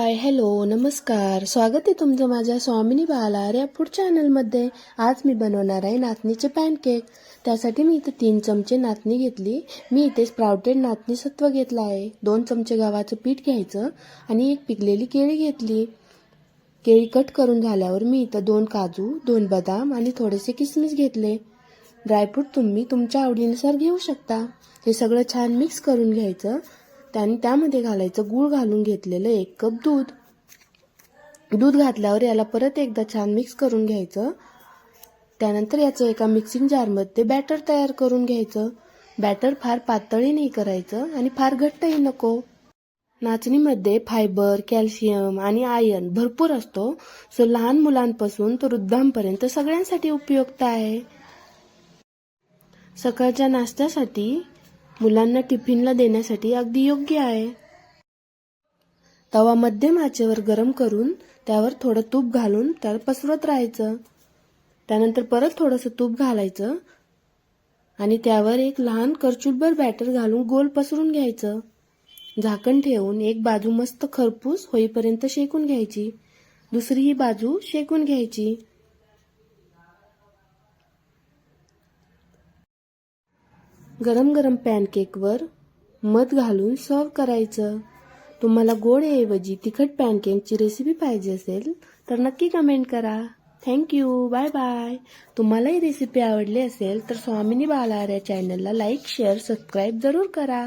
Hi hello नमस्कार. स्वागत आहे तुमचं माझ्या स्वामिनी बालार या फूड चॅनलमध्ये. आज मी बनवणार आहे नाचणीचे पॅनकेक. त्यासाठी मी इथे 3 चमचे नाचणी घेतली. मी इथे स्प्राउटेड नाचणी सत्व घेतला आहे. 2 चमचे गव्हाचं पीठ घ्यायचं आणि एक पिकलेली केळी घेतली. केळी कट करून झाल्यावर मी इथं 2 काजू, 2 बदाम आणि थोडेसे किसमिस घेतले. ड्रायफ्रूट तुम्ही तुमच्या आवडीनुसार घेऊ शकता. हे सगळं छान मिक्स करून घ्यायचं. त्यामध्ये घालायचं गूळ घालून घेतलेलं 1 कप दूध घातल्यावर याला परत एकदा छान मिक्स करून घ्यायचं. त्यानंतर याचं एका मिक्सिंग जारमध्ये बॅटर तयार करून घ्यायचं. बॅटर फार पातळही नाही करायचं आणि फार घट्टही नको. नाचणीमध्ये फायबर, कॅल्शियम आणि आयर्न भरपूर असतो. सो लहान मुलांपासून तर वृद्धांपर्यंत सगळ्यांसाठी उपयुक्त आहे. सकाळच्या नाश्त्यासाठी, मुलांना टिफिनला देण्यासाठी अगदी योग्य आहे. तवा मध्यम आचेवर गरम करून त्यावर थोडं तूप घालून त्याला पसरवत राहायचं. त्यानंतर परत थोडंसं तूप घालायचं आणि त्यावर एक लहान करचुटभर बॅटर घालून गोल पसरून घ्यायचं. झाकण ठेवून एक बाजू मस्त खरपूस होईपर्यंत शेकून घ्यायची. दुसरीही बाजू शेकून घ्यायची. गरम गरम पॅनकेकवर मध घालून सर्व करायचं. तुम्हाला गोडऐवजी तिखट पॅनकेकची रेसिपी पाहिजे असेल तर नक्की कमेंट करा. थँक्यू. Bye bye. तुम्हाला ही रेसिपी आवडली असेल तर स्वामिनी बालार या चॅनलला लाईक, शेअर, सबस्क्राईब जरूर करा.